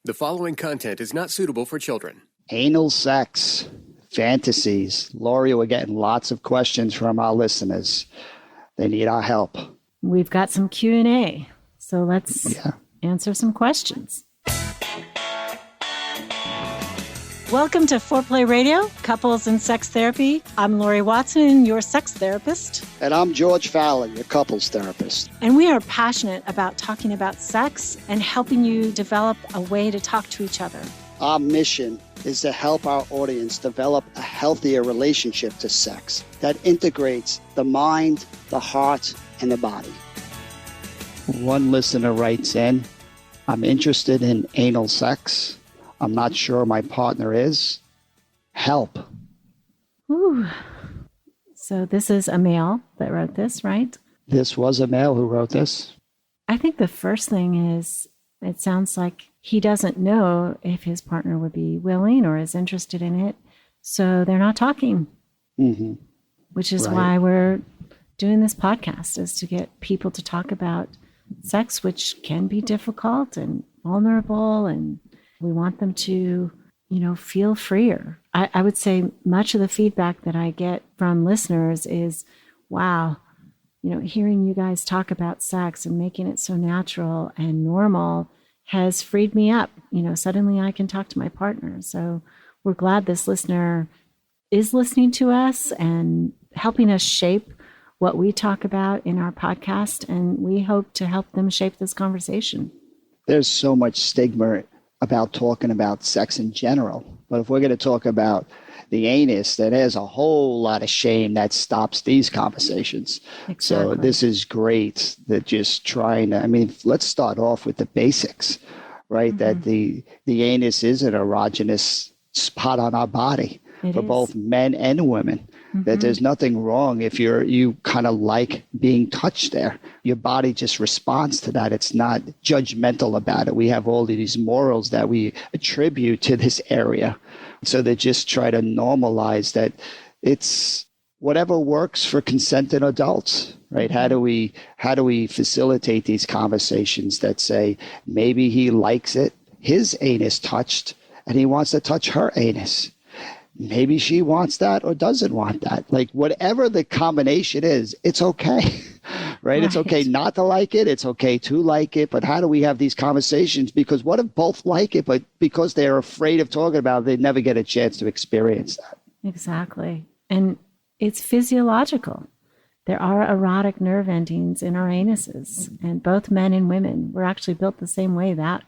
The following content is not suitable for children. Anal sex, fantasies. Lori, we're getting lots of questions from our listeners. They need our help. We've got some Q&A, so let's answer some questions. Welcome to Foreplay Radio, Couples and Sex Therapy. I'm Lori Watson, your sex therapist. And I'm George Fallon, your couples therapist. And we are passionate about talking about sex and helping you develop a way to talk to each other. Our mission is to help our audience develop a healthier relationship to sex that integrates the mind, the heart, and the body. One listener writes in, I'm interested in anal sex. I'm not sure my partner is. Help. Ooh. So this is a male that wrote this, right? This was a male who wrote this. I think the first thing is, it sounds like he doesn't know if his partner would be willing or is interested in it. So they're not talking, which is why we're doing this podcast, is to get people to talk about sex, which can be difficult and vulnerable, and we want them to, feel freer. I would say much of the feedback that I get from listeners is, wow, hearing you guys talk about sex and making it so natural and normal has freed me up. Suddenly I can talk to my partner. So we're glad this listener is listening to us and helping us shape what we talk about in our podcast. And we hope to help them shape this conversation. There's so much stigma about talking about sex in general. But if we're going to talk about the anus, then there's a whole lot of shame that stops these conversations. Exactly. So this is great that just trying to, let's start off with the basics, right? That the anus is an erogenous spot on our body for both men and women. That there's nothing wrong if you kind of like being touched there. Your body just responds to that. It's not judgmental about it. We have all of these morals that we attribute to this area. So they just try to normalize that it's whatever works for consenting adults, right? How do we facilitate these conversations that say maybe he likes it, his anus touched, and he wants to touch her anus? Maybe she wants that or doesn't want that. Like whatever the combination is, it's okay, right? It's okay not to like it. It's okay to like it. But how do we have these conversations? Because what if both like it, but because they're afraid of talking about it, they never get a chance to experience that? Exactly. And it's physiological. There are erotic nerve endings in our anuses, and both men and women, we're actually built the same way that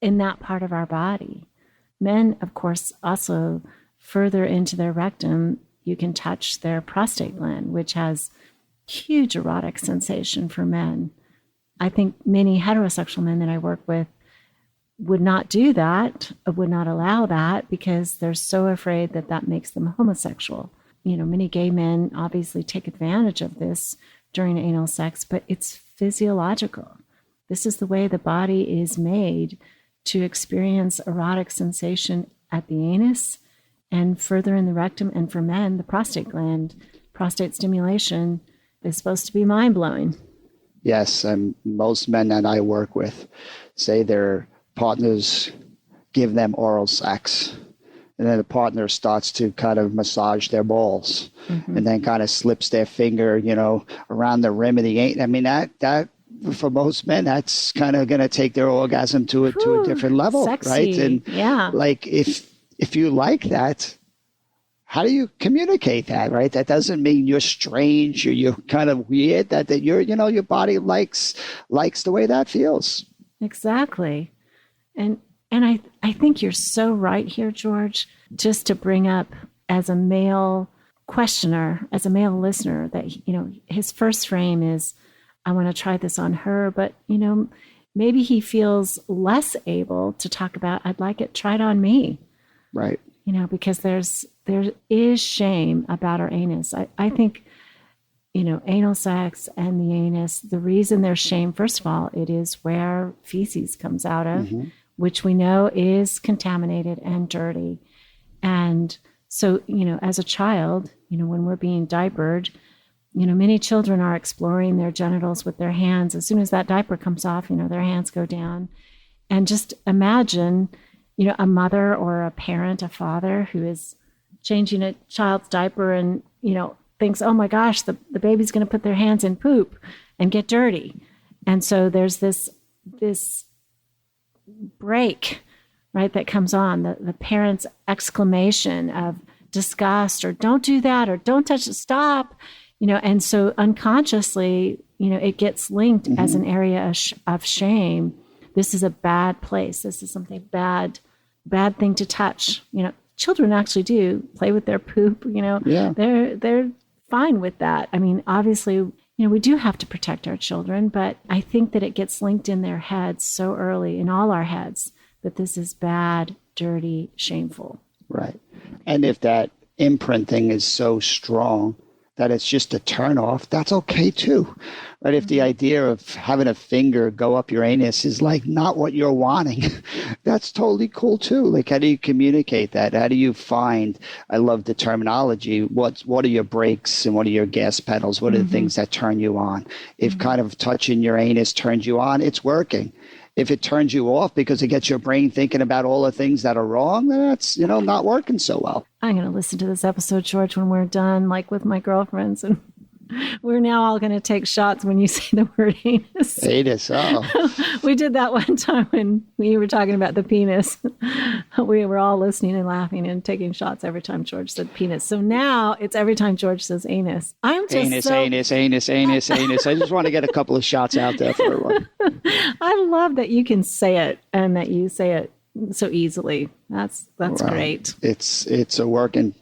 in that part of our body. Men, of course, also further into their rectum, you can touch their prostate gland, which has huge erotic sensation for men. I think many heterosexual men that I work with would not do that, would not allow that, because they're so afraid that that makes them homosexual. Many gay men obviously take advantage of this during anal sex, but it's physiological. This is the way the body is made to experience erotic sensation at the anus and further in the rectum. And for men, the prostate gland, prostate stimulation is supposed to be mind-blowing. Yes, and most men that I work with say their partners give them oral sex, and then the partner starts to kind of massage their balls, and then kind of slips their finger, around the rim of the anus. That for most men, that's kind of going to take their orgasm to a different level, sexy. Right? And like if you like that, how do you communicate that, right? That doesn't mean you're strange or you're kind of weird, that your body likes the way that feels. Exactly. And I think you're so right here, George, just to bring up as a male questioner, as a male listener, that, his first frame is, I want to try this on her, but, maybe he feels less able to talk about, I'd like it tried on me. Right. Because there is shame about our anus. I think, anal sex and the anus, the reason there's shame, first of all, it is where feces comes out of, which we know is contaminated and dirty. And so, as a child, when we're being diapered, many children are exploring their genitals with their hands. As soon as that diaper comes off, their hands go down. And just imagine a mother or a parent, a father who is changing a child's diaper and, thinks, oh my gosh, the baby's going to put their hands in poop and get dirty. And so there's this break, right, that comes on, the parent's exclamation of disgust or don't do that or don't touch it, stop, and so unconsciously, it gets linked as an area of shame. This is a bad place. This is something bad thing to touch. Children actually do play with their poop, they're fine with that. I mean, obviously, we do have to protect our children, but I think that it gets linked in their heads so early, in all our heads, that this is bad, dirty, shameful. Right. And if that imprinting is so strong that it's just a turn off, that's okay too. Right? If the idea of having a finger go up your anus is like not what you're wanting, that's totally cool too. Like, how do you communicate that? How do you find, I love the terminology, what are your brakes and what are your gas pedals? What are the things that turn you on? If kind of touching your anus turns you on, it's working. If it turns you off because it gets your brain thinking about all the things that are wrong, then that's, not working so well. I'm going to listen to this episode, George, when we're done, like with my girlfriends. And we're now all going to take shots when you say the word anus. Anus, oh. We did that one time when we were talking about the penis. We were all listening and laughing and taking shots every time George said penis. So now it's every time George says anus. I'm just anus. I just want to get a couple of shots out there for everyone. I love that you can say it and that you say it so easily. That's great. It's a working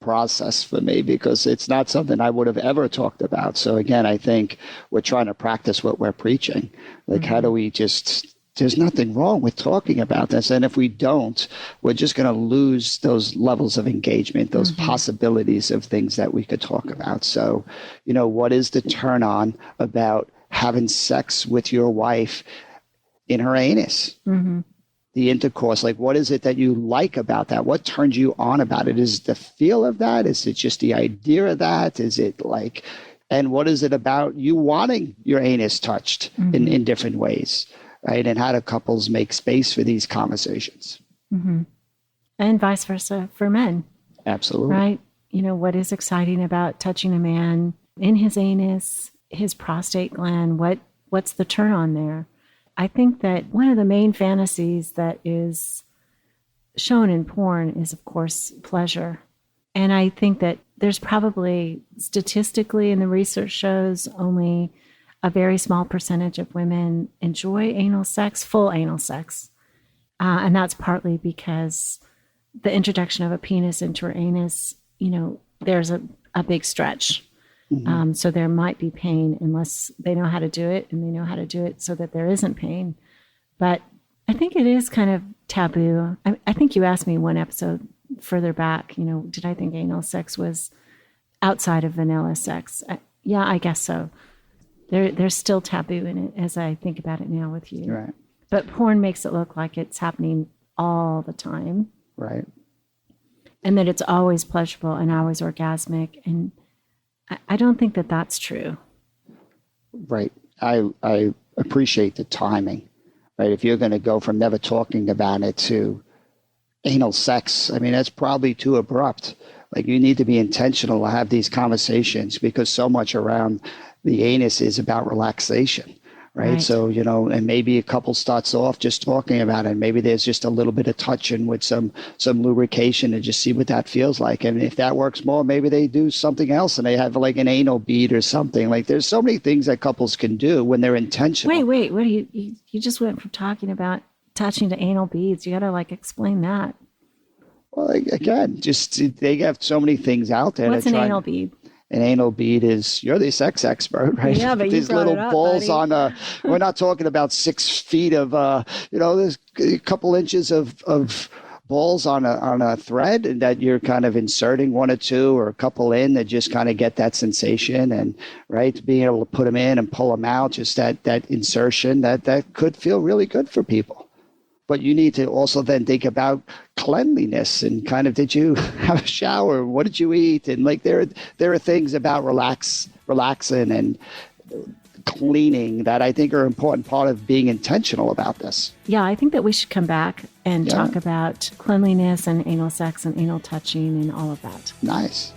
process for me because it's not something I would have ever talked about. So again, I think we're trying to practice what we're preaching. Like, how do we there's nothing wrong with talking about this. And if we don't, we're just going to lose those levels of engagement, those possibilities of things that we could talk about. So, what is the turn on about having sex with your wife in her anus? The intercourse, like, what is it that you like about that? What turns you on about it? Is it the feel of that? Is it just the idea of that? Is it like, and what is it about you wanting your anus touched in different ways, right? And how do couples make space for these conversations? And vice versa for men. Absolutely. Right? What is exciting about touching a man in his anus, his prostate gland? What's the turn on there? I think that one of the main fantasies that is shown in porn is, of course, pleasure. And I think that there's probably, statistically, and the research shows, only a very small percentage of women enjoy anal sex, full anal sex. And that's partly because the introduction of a penis into her anus, there's a big stretch. So there might be pain unless they know how to do it, and they know how to do it so that there isn't pain. But I think it is kind of taboo. I think you asked me one episode further back, did I think anal sex was outside of vanilla sex? Yeah, I guess so. There's still taboo in it as I think about it now with you. Right. But porn makes it look like it's happening all the time. Right. And that it's always pleasurable and always orgasmic. And I don't think that that's true. Right. I appreciate the timing, right? If you're going to go from never talking about it to anal sex, I mean, that's probably too abrupt. Like, you need to be intentional to have these conversations because so much around the anus is about relaxation. Right. So, and maybe a couple starts off just talking about it. Maybe there's just a little bit of touching with some lubrication and just see what that feels like. And if that works more, maybe they do something else and they have like an anal bead or something. Like, there's so many things that couples can do when they're intentional. Wait, what do you just went from talking about touching to anal beads. You got to explain that. Well, again, just they have so many things out there. What's an anal bead? An anal bead is, you're the sex expert, right? Yeah, but these you brought little it up, balls buddy. on we're not talking about 6 feet of, there's a couple inches of balls on a thread that you're kind of inserting 1 or 2 or a couple in that just kind of get that sensation, and right, being able to put them in and pull them out, just that insertion that could feel really good for people. But you need to also then think about cleanliness and kind of, did you have a shower? What did you eat? And there are things about relaxing and cleaning that I think are an important part of being intentional about this. Yeah, I think that we should come back and Yeah. talk about cleanliness and anal sex and anal touching and all of that. Nice.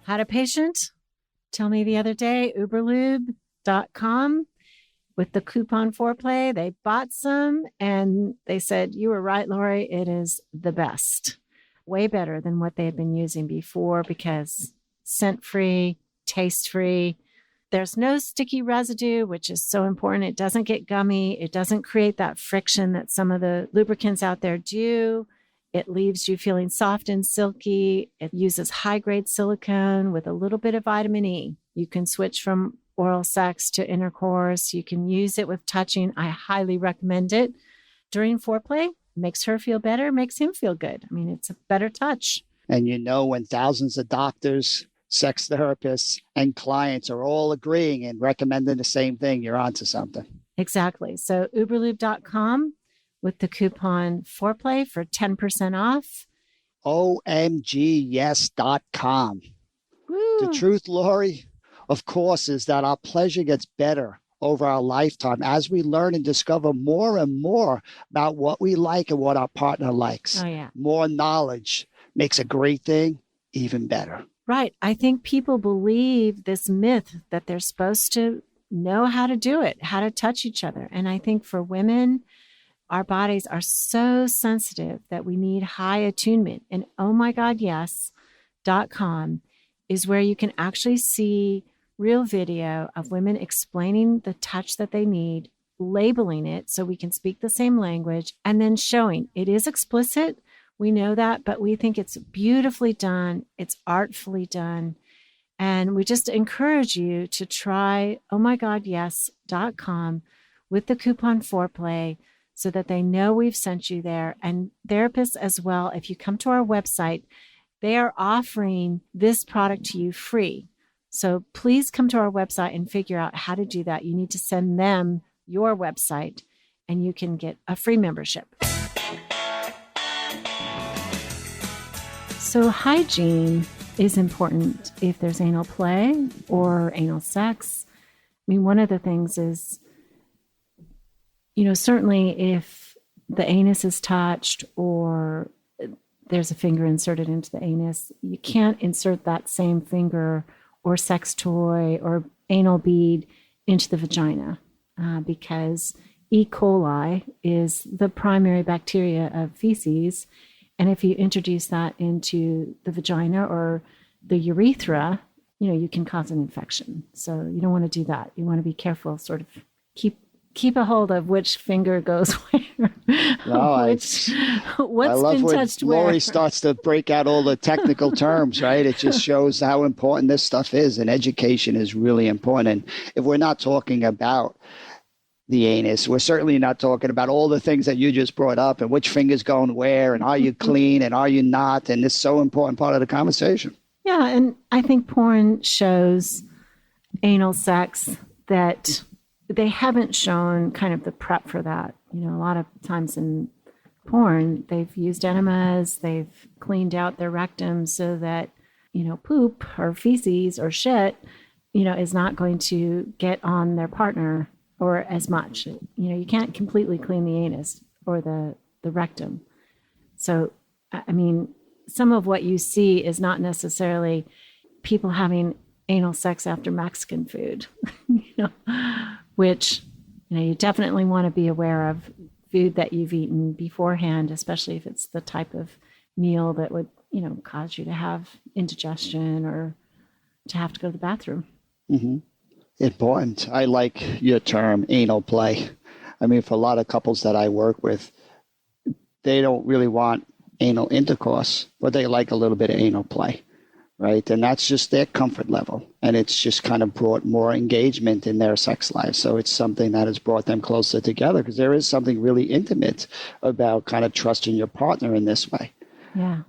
Had a patient tell me the other day, uberlube.com, with the coupon foreplay, they bought some and they said, "You were right, Lori, it is the best." Way better than what they had been using before because scent-free, taste-free. There's no sticky residue, which is so important. It doesn't get gummy. It doesn't create that friction that some of the lubricants out there do. It leaves you feeling soft and silky. It uses high-grade silicone with a little bit of vitamin E. You can switch from oral sex to intercourse. You can use it with touching. I highly recommend it. During foreplay, makes her feel better, makes him feel good. I mean, it's a better touch. And when thousands of doctors, sex therapists, and clients are all agreeing and recommending the same thing, you're onto something. Exactly. So uberlube.com with the coupon foreplay for 10% off. OMGyes.com. Woo. The truth, Lori, of course, is that our pleasure gets better over our lifetime as we learn and discover more and more about what we like and what our partner likes. Oh, yeah. More knowledge makes a great thing even better. Right. I think people believe this myth that they're supposed to know how to do it, how to touch each other. And I think for women, our bodies are so sensitive that we need high attunement. And ohmygodyes.com is where you can actually see real video of women explaining the touch that they need, labeling it so we can speak the same language, and then showing. It is explicit. We know that, but we think it's beautifully done. It's artfully done. And we just encourage you to try ohmygodyes.com with the coupon foreplay so that they know we've sent you there. And therapists as well, if you come to our website, they are offering this product to you free. So please come to our website and figure out how to do that. You need to send them your website and you can get a free membership. So hygiene is important if there's anal play or anal sex. I mean, one of the things is, certainly if the anus is touched or there's a finger inserted into the anus, you can't insert that same finger or sex toy or anal bead into the vagina because E. coli is the primary bacteria of feces. And if you introduce that into the vagina or the urethra, you can cause an infection. So you don't want to do that. You want to be careful, sort of keep a hold of which finger goes where. What's been touched where. Lori starts to break out all the technical terms, right? It just shows how important this stuff is, and education is really important. And if we're not talking about the anus, we're certainly not talking about all the things that you just brought up and which finger's going where and are you clean and are you not, and it's so important part of the conversation. Yeah, and I think porn shows anal sex that they haven't shown kind of the prep for that. A lot of times in porn, they've used enemas, they've cleaned out their rectum so that, poop or feces or shit, is not going to get on their partner or as much. You can't completely clean the anus or the rectum. So, I mean, some of what you see is not necessarily people having anal sex after Mexican food, which, you definitely want to be aware of food that you've eaten beforehand, especially if it's the type of meal that would, cause you to have indigestion or to have to go to the bathroom. Mm-hmm. Important. I like your term, anal play. I mean, for a lot of couples that I work with, they don't really want anal intercourse, but they like a little bit of anal play. Right. And that's just their comfort level. And it's just kind of brought more engagement in their sex life. So it's something that has brought them closer together because there is something really intimate about kind of trusting your partner in this way. Yeah.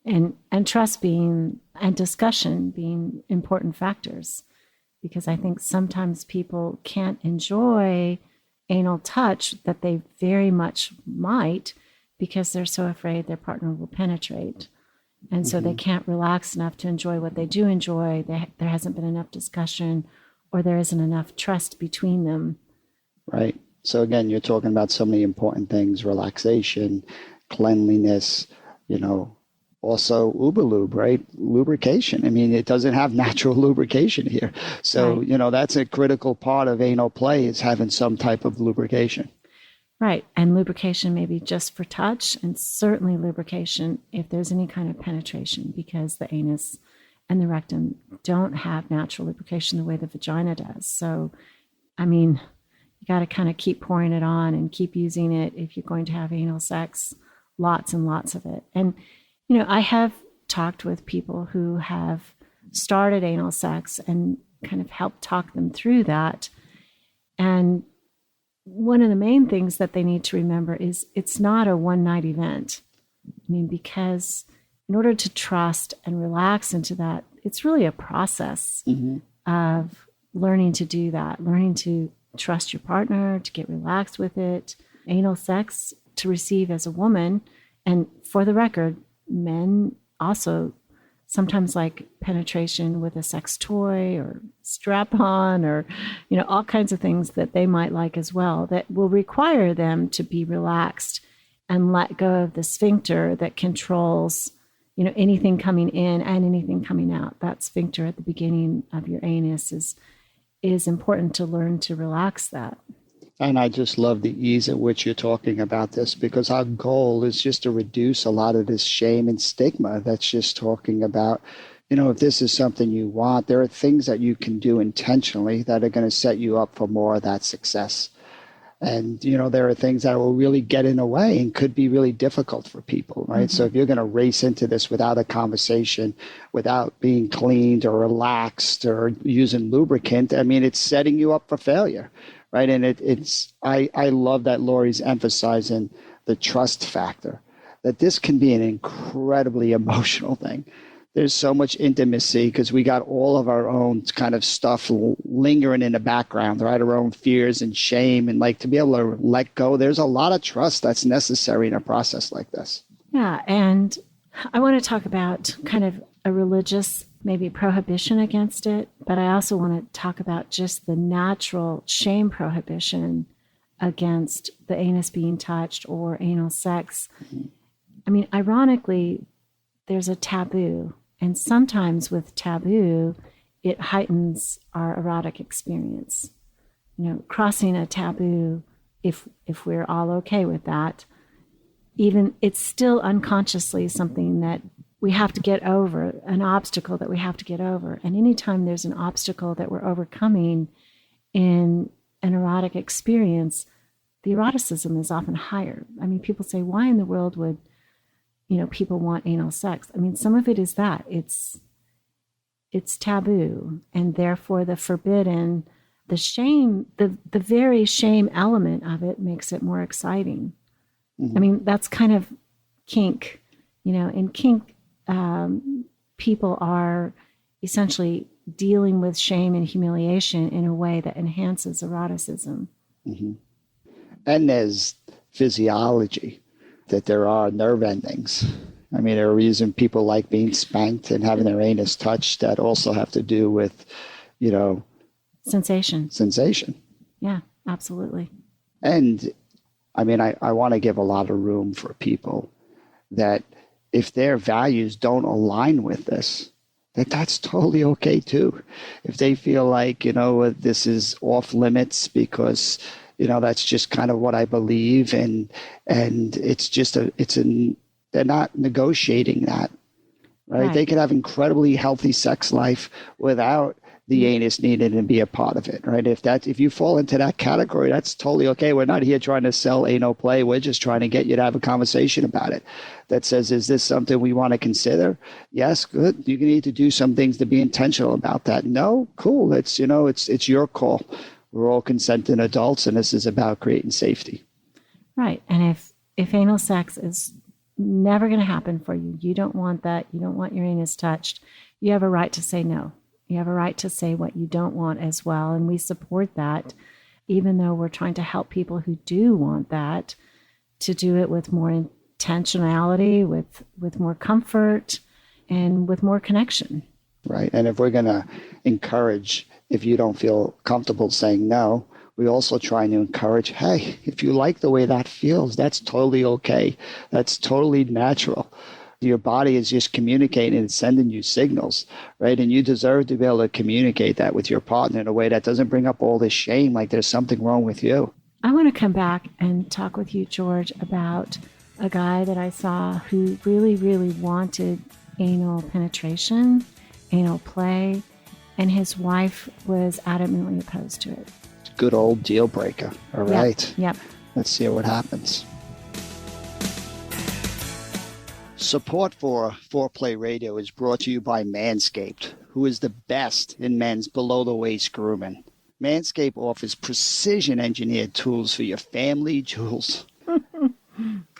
And trust and discussion being important factors, because I think sometimes people can't enjoy anal touch that they very much might because they're so afraid their partner will penetrate. And so they can't relax enough to enjoy what they do enjoy. There hasn't been enough discussion, or there isn't enough trust between them. Right. So again, you're talking about so many important things: relaxation, cleanliness, also Uberlube, right? Lubrication. I mean, it doesn't have natural lubrication here. So, Right. That's a critical part of anal play, is having some type of lubrication. Right. And lubrication maybe just for touch, and certainly lubrication if there's any kind of penetration, because the anus and the rectum don't have natural lubrication the way the vagina does. So, I mean, you got to kind of keep pouring it on and keep using it if you're going to have anal sex, lots and lots of it. And, I have talked with people who have started anal sex and kind of helped talk them through that. And one of the main things that they need to remember is it's not a one-night event. I mean, because in order to trust and relax into that, it's really a process of learning to do that, learning to trust your partner, to get relaxed with it. Anal sex to receive as a woman, and for the record, men also sometimes like penetration with a sex toy or strap-on, or all kinds of things that they might like as well, that will require them to be relaxed and let go of the sphincter that controls anything coming in and anything coming out. That sphincter at the beginning of your anus is important to learn to relax that. And I just love the ease at which you're talking about this, because our goal is just to reduce a lot of this shame and stigma that's just talking about, if this is something you want, there are things that you can do intentionally that are going to set you up for more of that success. And, there are things that will really get in the way and could be really difficult for people, right? Mm-hmm. So if you're going to race into this without a conversation, without being cleaned or relaxed or using lubricant, I mean, it's setting you up for failure. Right. And I love that Lori's emphasizing the trust factor, that this can be an incredibly emotional thing. There's so much intimacy because we got all of our own kind of stuff lingering in the background, right? Our own fears and shame, and to be able to let go. There's a lot of trust that's necessary in a process like this. Yeah. And I want to talk about kind of a religious maybe prohibition against it, but I also want to talk about just the natural shame prohibition against the anus being touched or anal sex. I mean, ironically, there's a taboo, and sometimes with taboo, it heightens our erotic experience. Crossing a taboo, if we're all okay with that, even it's still unconsciously something that we have to get over, an obstacle that we have to get over. And anytime there's an obstacle that we're overcoming in an erotic experience, the eroticism is often higher. I mean, people say, why in the world would, people want anal sex? I mean, some of it is that it's taboo, and therefore the forbidden, the shame, the very shame element of it makes it more exciting. Mm-hmm. I mean, that's kind of kink, in kink, people are essentially dealing with shame and humiliation in a way that enhances eroticism. Mm-hmm. And there's physiology, that there are nerve endings. I mean, there are reasons people like being spanked and having their anus touched that also have to do with, sensation. Yeah, absolutely. And I mean, I want to give a lot of room for people that if their values don't align with this, that's totally okay too. If they feel like, this is off limits because, that's just kind of what I believe, and it's just they're not negotiating that, right? They could have incredibly healthy sex life without the anus needed and be a part of it, right? If you fall into that category, that's totally okay. We're not here trying to sell anal play. We're just trying to get you to have a conversation about it that says, is this something we want to consider? Yes, good. You need to do some things to be intentional about that. No, cool. It's your call. We're all consenting adults, and this is about creating safety. Right. And if anal sex is never going to happen for you, you don't want that, you don't want your anus touched, you have a right to say no. You have a right to say what you don't want as well. And we support that, even though we're trying to help people who do want that to do it with more intentionality, with more comfort, and with more connection. Right. And if we're going to encourage, if you don't feel comfortable saying no, we also try to encourage, hey, if you like the way that feels, that's totally okay. That's totally natural. Your body is just communicating and sending you signals, right? And you deserve to be able to communicate that with your partner in a way that doesn't bring up all this shame, like there's something wrong with you. I want to come back and talk with you, George, about a guy that I saw who really, really wanted anal penetration, anal play, and his wife was adamantly opposed to it. Good old deal breaker. All right. Yep. Let's see what happens. Support for Foreplay Radio is brought to you by Manscaped, who is the best in men's below-the-waist grooming. Manscaped offers precision-engineered tools for your family jewels.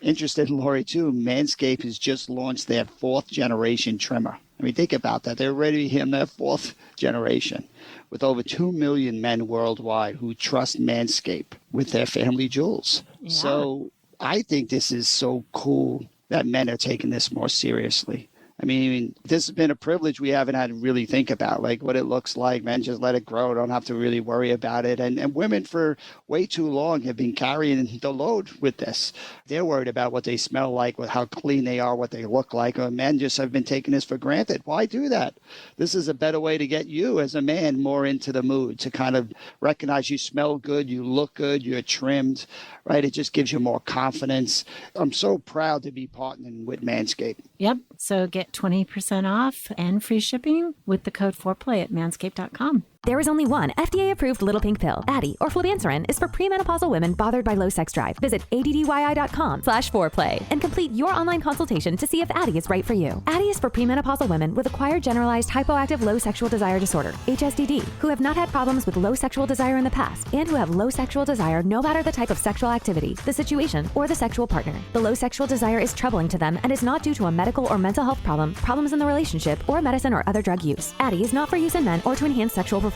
Interested in Lori, too, Manscaped has just launched their 4th-generation trimmer. I mean, think about that. They're already in their 4th generation, with over 2 million men worldwide who trust Manscaped with their family jewels. Yeah. So I think this is so cool that men are taking this more seriously. I mean, this has been a privilege we haven't had to really think about, like what it looks like. Men just let it grow, don't have to really worry about it. And women for way too long have been carrying the load with this. They're worried about what they smell like, how clean they are, what they look like. Or men just have been taking this for granted. Why do that? This is a better way to get you as a man more into the mood, to kind of recognize you smell good, you look good, you're trimmed, right? It just gives you more confidence. I'm so proud to be partnering with Manscaped. Yep. So get 20% off and free shipping with the code FOREPLAY at manscaped.com. There is only one FDA-approved little pink pill. Addyi, or flubanserin, is for premenopausal women bothered by low sex drive. Visit addyi.com/foreplay and complete your online consultation to see if Addyi is right for you. Addyi is for premenopausal women with acquired generalized hypoactive low sexual desire disorder, HSDD, who have not had problems with low sexual desire in the past and who have low sexual desire no matter the type of sexual activity, the situation, or the sexual partner. The low sexual desire is troubling to them and is not due to a medical or mental health problem, problems in the relationship, or medicine or other drug use. Addyi is not for use in men or to enhance sexual performance.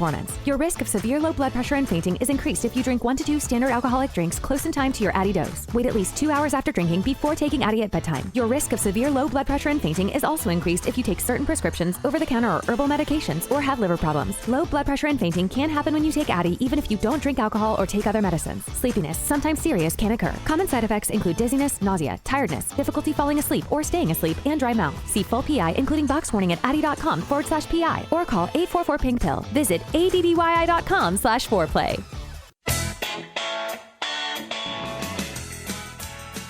Your risk of severe low blood pressure and fainting is increased if you drink 1 to 2 standard alcoholic drinks close in time to your Addyi dose. Wait at least 2 hours after drinking before taking Addyi at bedtime. Your risk of severe low blood pressure and fainting is also increased if you take certain prescriptions, over-the-counter or herbal medications, or have liver problems. Low blood pressure and fainting can happen when you take Addyi even if you don't drink alcohol or take other medicines. Sleepiness, sometimes serious, can occur. Common side effects include dizziness, nausea, tiredness, difficulty falling asleep or staying asleep, and dry mouth. See full PI, including box warning at addyi.com/PI or call 844-PINK-PILL. Visit addyi.com/foreplay.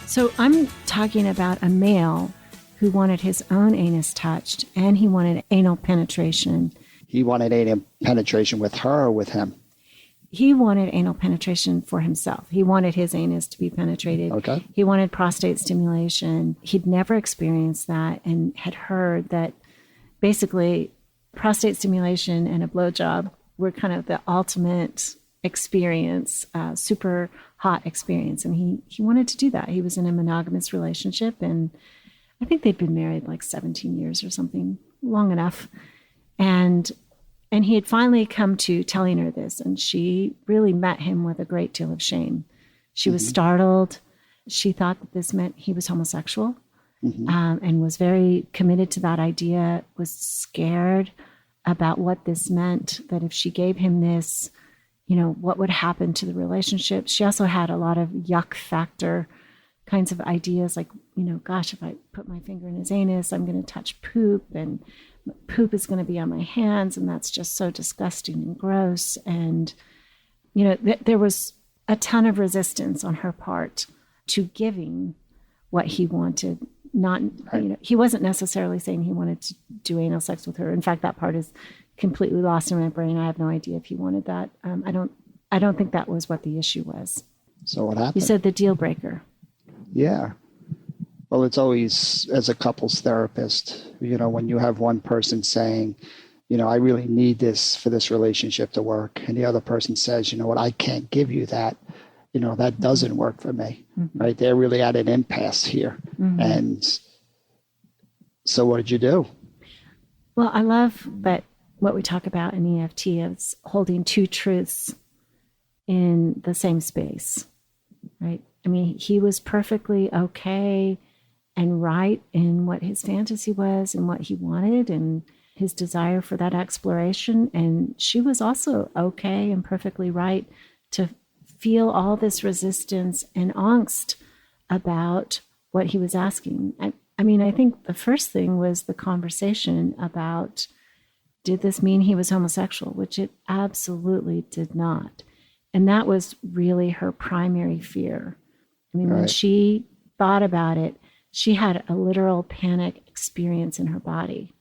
So I'm talking about a male who wanted his own anus touched and he wanted anal penetration. He wanted anal penetration with her or with him? He wanted anal penetration for himself. He wanted his anus to be penetrated. Okay. He wanted prostate stimulation. He'd never experienced that and had heard that basically prostate stimulation and a blowjob were kind of the ultimate experience, super hot experience. And he wanted to do that. He was in a monogamous relationship, and I think they'd been married like 17 years or something, long enough. And he had finally come to telling her this, and she really met him with a great deal of shame. She was startled. She thought that this meant he was homosexual, and was very committed to that idea, was scared about what this meant, that if she gave him this, you know, what would happen to the relationship. She also had a lot of yuck factor kinds of ideas, like, you know, gosh, if I put my finger in his anus, I'm going to touch poop, and poop is going to be on my hands, and that's just so disgusting and gross. And, you know, there was a ton of resistance on her part to giving what he wanted. Not, you know, he wasn't necessarily saying he wanted to do anal sex with her. In fact, that part is completely lost in my brain. I have no idea if he wanted that. I don't think that was what the issue was. So what happened? You said the deal breaker. Yeah. Well, it's always, as a couples therapist, you know, when you have one person saying, you know, I really need this for this relationship to work, and the other person says, you know what, I can't give you that. You know, that doesn't work for me, right? They're really at an impasse here. And so what did you do? Well, I love that what we talk about in EFT is holding two truths in the same space, right? I mean, he was perfectly okay and right in what his fantasy was and what he wanted and his desire for that exploration. And she was also okay and perfectly right to feel all this resistance and angst about what he was asking. I mean, I think the first thing was the conversation about, did this mean he was homosexual? Which it absolutely did not. And that was really her primary fear. I mean, when she thought about it, she had a literal panic experience in her body.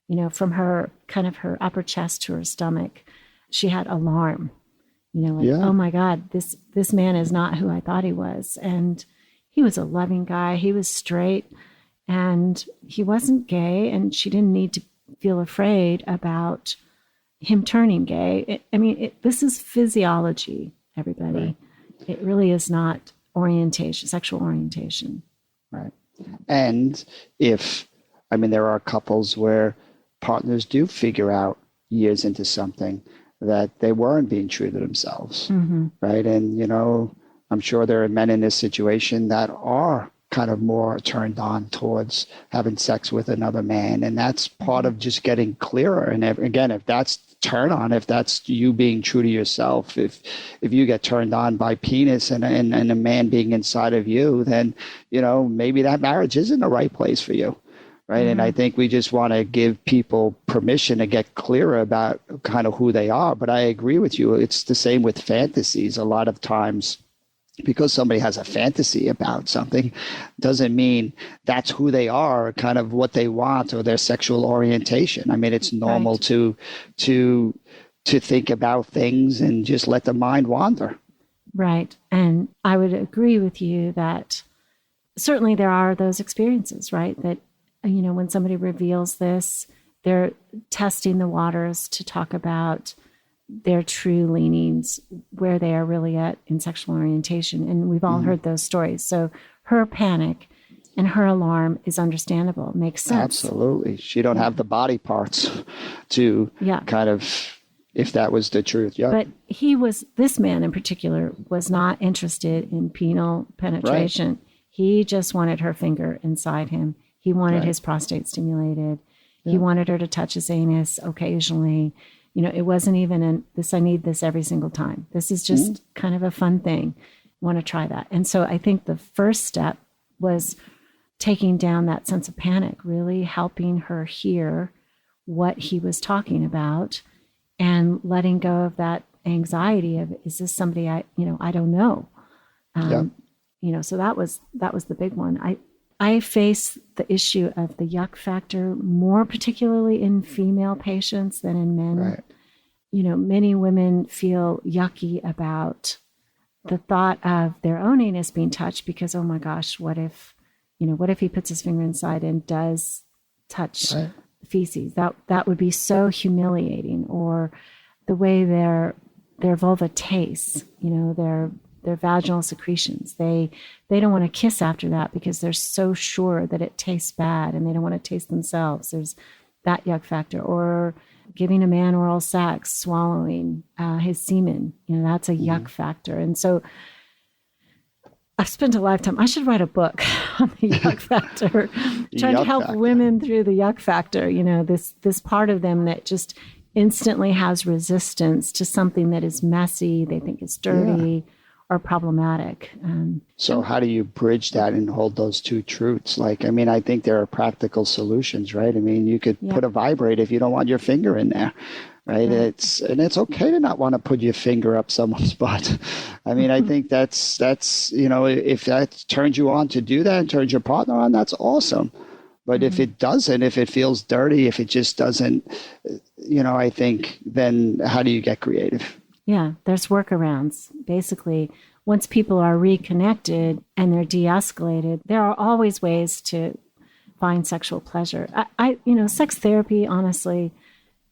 You know, from her kind of her upper chest to her stomach, she had alarm. You know, like, oh my God, this man is not who I thought he was. And he was a loving guy. He was straight and he wasn't gay. And she didn't need to feel afraid about him turning gay. This is physiology, everybody. Right. It really is not orientation, sexual orientation. Right. And there are couples where partners do figure out years into something that they weren't being true to themselves. Right. And, I'm sure there are men in this situation that are kind of more turned on towards having sex with another man. And that's part of just getting clearer. And again, if that's turn on, if that's you being true to yourself, if you get turned on by penis and a man being inside of you, then, maybe that marriage isn't the right place for you. Right. And I think we just want to give people permission to get clearer about kind of who they are. But I agree with you. It's the same with fantasies. A lot of times, because somebody has a fantasy about something doesn't mean that's who they are, kind of what they want or their sexual orientation. I mean, it's normal to think about things and just let the mind wander. Right. And I would agree with you that certainly there are those experiences, right? That, when somebody reveals this, they're testing the waters to talk about their true leanings, where they are really at in sexual orientation. And we've all heard those stories. So her panic and her alarm is understandable, makes sense. Absolutely. She don't have the body parts to kind of, if that was the truth. Yeah. But this man in particular was not interested in penile penetration. Right. He just wanted her finger inside him. He wanted his prostate stimulated. Yeah. He wanted her to touch his anus occasionally. It wasn't even I need this every single time. This is just kind of a fun thing. I want to try that. And so I think the first step was taking down that sense of panic, really helping her hear what he was talking about and letting go of that anxiety of, is this somebody I don't know? So that was the big one. I face the issue of the yuck factor more particularly in female patients than in men. Right. Many women feel yucky about the thought of their own anus being touched because, oh my gosh, what if he puts his finger inside and does touch feces? That would be so humiliating. Or the way their vulva tastes, their vaginal secretions. They don't want to kiss after that because they're so sure that it tastes bad and they don't want to taste themselves. There's that yuck factor. Or giving a man oral sex, swallowing his semen, that's a yuck factor. And so I've spent a lifetime, I should write a book on the yuck factor, trying to help women through the yuck factor, this part of them that just instantly has resistance to something that is messy, they think is dirty, or problematic. So how do you bridge that and hold those two truths? I think there are practical solutions, right? You could put a vibrate if you don't want your finger in there, right? It's okay to not want to put your finger up someone's butt. I think that's if that turns you on to do that and turns your partner on, that's awesome. But if it doesn't, if it feels dirty, if it just doesn't, I think then how do you get creative? Yeah, there's workarounds. Basically, once people are reconnected and they're de-escalated, there are always ways to find sexual pleasure. Sex therapy, honestly,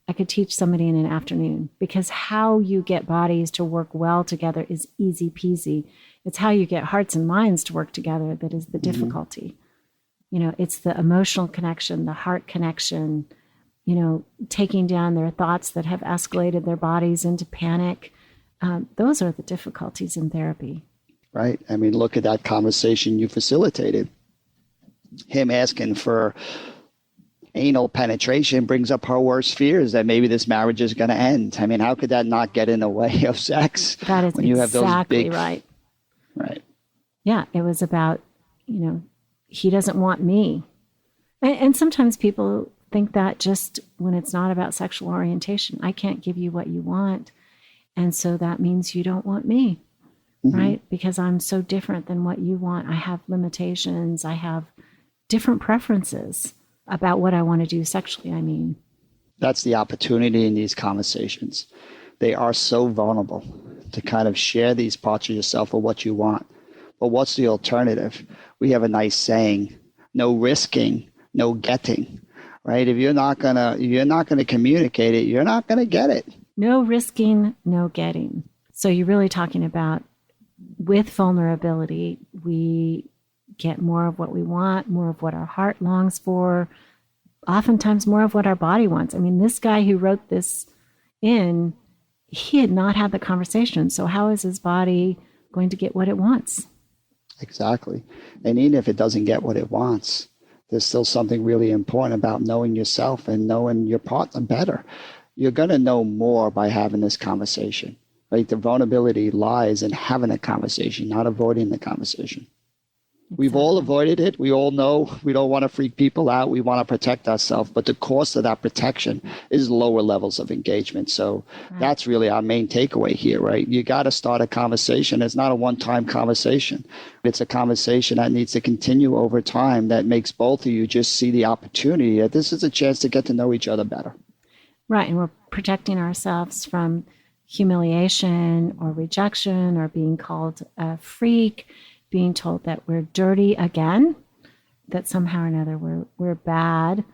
I could teach somebody in an afternoon, because how you get bodies to work well together is easy peasy. It's how you get hearts and minds to work together that is the difficulty. It's the emotional connection, the heart connection, taking down their thoughts that have escalated their bodies into panic. Those are the difficulties in therapy. Right. Look at that conversation you facilitated. him asking for anal penetration brings up her worst fears that maybe this marriage is going to end. I mean, how could that not get in the way of sex? That is when you have those exactly big, right. Right. Yeah, it was about, he doesn't want me. And sometimes people think that just when it's not about sexual orientation, I can't give you what you want. And so that means you don't want me, right? Because I'm so different than what you want. I have limitations. I have different preferences about what I want to do sexually, I mean. That's the opportunity in these conversations. They are so vulnerable to kind of share these parts of yourself or what you want. But what's the alternative? We have a nice saying, no risking, no getting, right? If you're not gonna communicate it, you're not gonna get it. No risking, no getting. So you're really talking about with vulnerability, we get more of what we want, more of what our heart longs for, oftentimes more of what our body wants. I mean, this guy who wrote this in, he had not had the conversation. So how is his body going to get what it wants? Exactly. And even if it doesn't get what it wants, there's still something really important about knowing yourself and knowing your partner better. You're going to know more by having this conversation, right? The vulnerability lies in having a conversation, not avoiding the conversation. Exactly. We've all avoided it. We all know we don't want to freak people out. We want to protect ourselves. But the cost of that protection is lower levels of engagement. So that's really our main takeaway here, right? You got to start a conversation. It's not a one-time conversation. It's a conversation that needs to continue over time that makes both of you just see the opportunity that this is a chance to get to know each other better. Right. And we're protecting ourselves from humiliation or rejection or being called a freak, being told that we're dirty again, that somehow or another we're bad,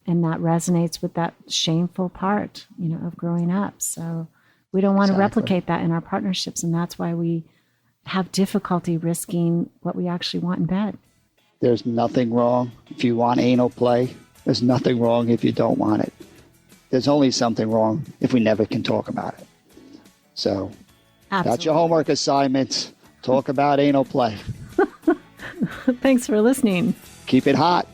and that resonates with that shameful part, of growing up. So we don't want to replicate that in our partnerships, and that's why we have difficulty risking what we actually want in bed. There's nothing wrong if you want anal play. There's nothing wrong if you don't want it. There's only something wrong if we never can talk about it. So That's your homework assignment. Talk about anal play. Thanks for listening. Keep it hot.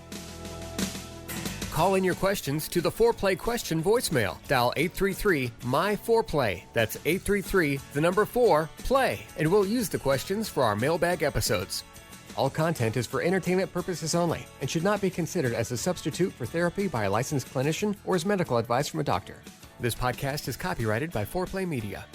Call in your questions to the Foreplay question voicemail. Dial 833-MY-4PLAY. That's 833-4-PLAY. And we'll use the questions for our mailbag episodes. All content is for entertainment purposes only and should not be considered as a substitute for therapy by a licensed clinician or as medical advice from a doctor. This podcast is copyrighted by Foreplay Media.